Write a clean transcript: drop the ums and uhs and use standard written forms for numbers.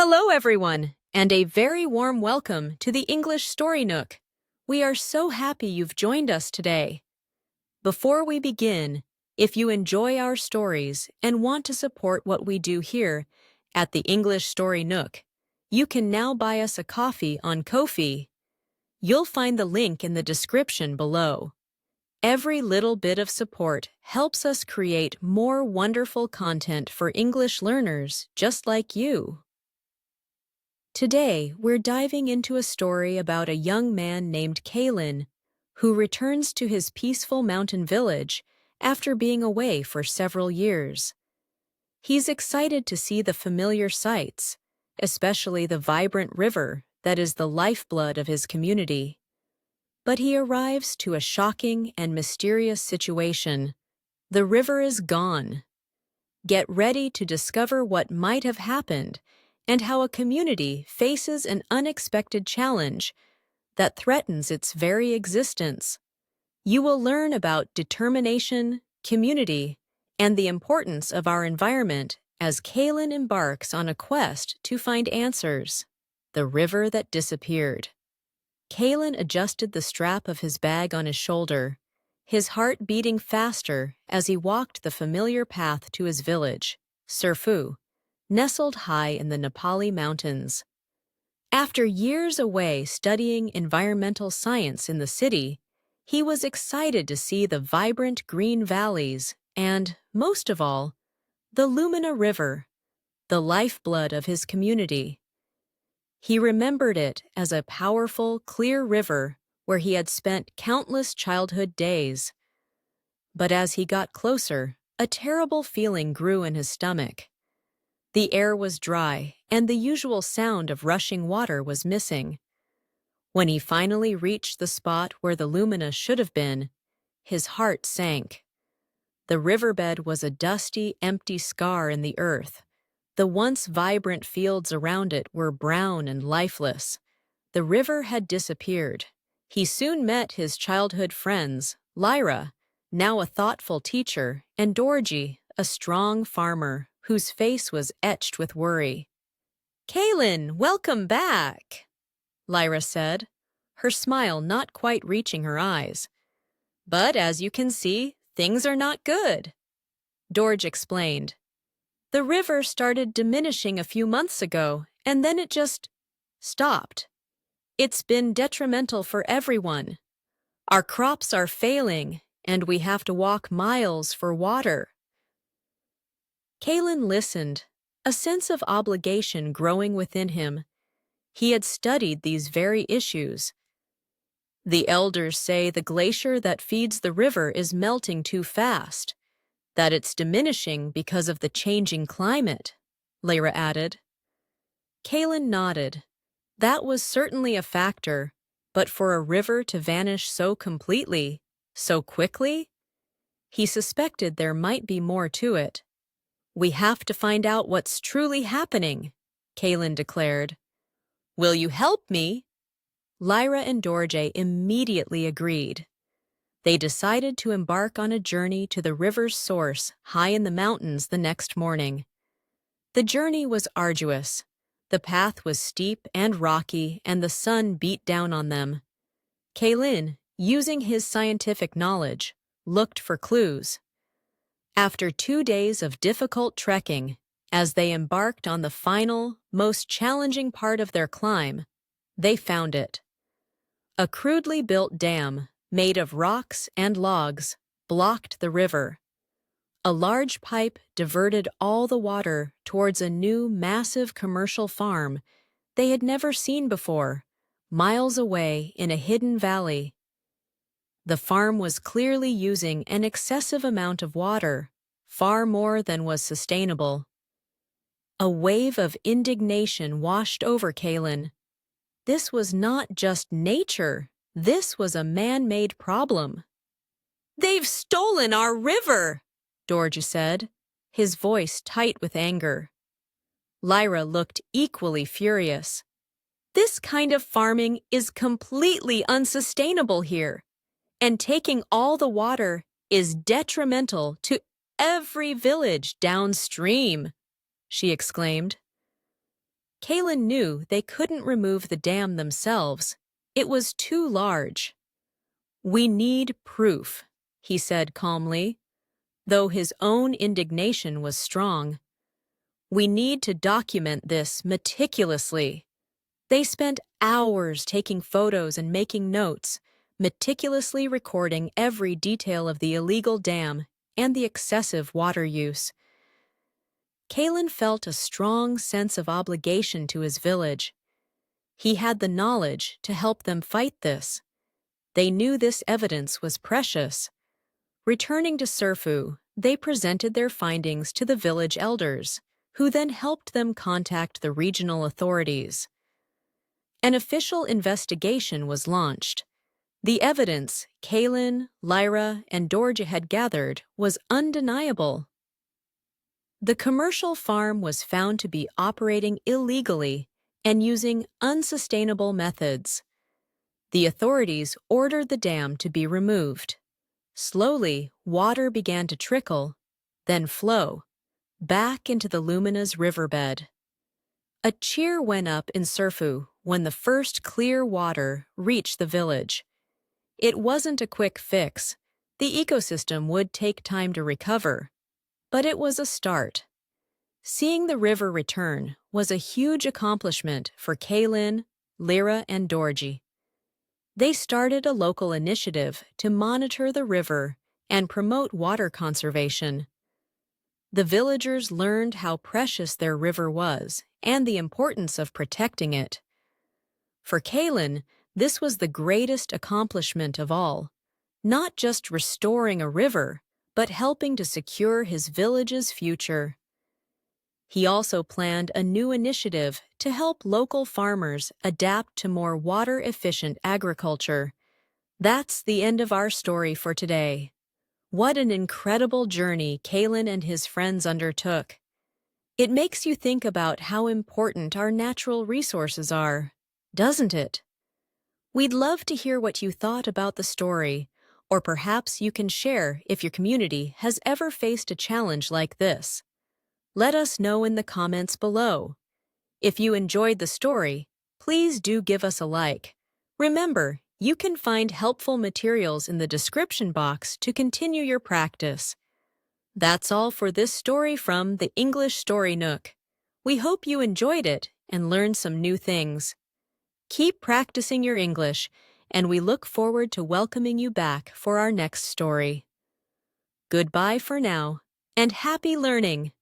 Hello, everyone, and a very warm welcome to the English Story Nook. We are so happy you've joined us today. Before we begin, if you enjoy our stories and want to support what we do here at the English Story Nook, you can now buy us a coffee on Ko-fi. You'll find the link in the description below. Every little bit of support helps us create more wonderful content for English learners just like you. Today, we're diving into a story about a young man named Kalen who returns to his peaceful mountain village after being away for several years. He's excited to see the familiar sights, especially the vibrant river that is the lifeblood of his community. But he arrives to a shocking and mysterious situation. The river is gone. Get ready to discover what might have happened and how a community faces an unexpected challenge that threatens its very existence. You will learn about determination, community, and the importance of our environment as Kalen embarks on a quest to find answers. The river that disappeared. Kalen adjusted the strap of his bag on his shoulder, his heart beating faster as he walked the familiar path to his village, Surfu, nestled high in the Nepali mountains. After years away studying environmental science in the city, he was excited to see the vibrant green valleys and, most of all, the Lumina River, the lifeblood of his community. He remembered it as a powerful, clear river where he had spent countless childhood days. But as he got closer, a terrible feeling grew in his stomach. The air was dry, and the usual sound of rushing water was missing. When he finally reached the spot where the Lumina should have been, his heart sank. The riverbed was a dusty, empty scar in the earth. The once vibrant fields around it were brown and lifeless. The river had disappeared. He soon met his childhood friends, Lyra, now a thoughtful teacher, and Dorji, a strong farmer, whose face was etched with worry. "Kalen, welcome back," Lyra said, her smile not quite reaching her eyes. "But as you can see, things are not good," Dorj explained. "The river started diminishing a few months ago, and then it just stopped. It's been detrimental for everyone. Our crops are failing, and we have to walk miles for water." Kalen listened, a sense of obligation growing within him. He had studied these very issues. "The elders say the glacier that feeds the river is melting too fast, that it's diminishing because of the changing climate," Lyra added. Kalen nodded. That was certainly a factor, but for a river to vanish so completely, so quickly? He suspected there might be more to it. "We have to find out what's truly happening," Kalen declared. "Will you help me?" Lyra and Dorje immediately agreed. They decided to embark on a journey to the river's source high in the mountains the next morning. The journey was arduous. The path was steep and rocky, and the sun beat down on them. Kalen, using his scientific knowledge, looked for clues. After 2 days of difficult trekking, as they embarked on the final, most challenging part of their climb, they found it. A crudely built dam, made of rocks and logs, blocked the river. A large pipe diverted all the water towards a new, massive commercial farm they had never seen before, miles away in a hidden valley. The farm was clearly using an excessive amount of water, far more than was sustainable. A wave of indignation washed over Kalen. This was not just nature, this was a man-made problem. "They've stolen our river," Dorje said, his voice tight with anger. Lyra looked equally furious. "This kind of farming is completely unsustainable here, and taking all the water is detrimental to every village downstream," she exclaimed. Kaylin knew they couldn't remove the dam themselves. It was too large. "We need proof," he said calmly, though his own indignation was strong. "We need to document this meticulously." They spent hours taking photos and making notes, meticulously recording every detail of the illegal dam and the excessive water use. Kaylin felt a strong sense of obligation to his village. He had the knowledge to help them fight this. They knew this evidence was precious. Returning to Serfu, they presented their findings to the village elders, who then helped them contact the regional authorities. An official investigation was launched. The evidence Kaylin, Lyra, and Dorja had gathered was undeniable. The commercial farm was found to be operating illegally and using unsustainable methods. The authorities ordered the dam to be removed. Slowly, water began to trickle, then flow, back into the Lumina's riverbed. A cheer went up in Serfu when the first clear water reached the village. It wasn't a quick fix. The ecosystem would take time to recover, but it was a start. Seeing the river return was a huge accomplishment for Kaylin, Lyra, and Dorji. They started a local initiative to monitor the river and promote water conservation. The villagers learned how precious their river was and the importance of protecting it. For Kaylin, this was the greatest accomplishment of all, not just restoring a river, but helping to secure his village's future. He also planned a new initiative to help local farmers adapt to more water-efficient agriculture. That's the end of our story for today. What an incredible journey Kaylin and his friends undertook. It makes you think about how important our natural resources are, doesn't it? We'd love to hear what you thought about the story, or perhaps you can share if your community has ever faced a challenge like this. Let us know in the comments below. If you enjoyed the story, please do give us a like. Remember, you can find helpful materials in the description box to continue your practice. That's all for this story from the English Story Nook. We hope you enjoyed it and learned some new things. Keep practicing your English, and we look forward to welcoming you back for our next story. Goodbye for now, and happy learning!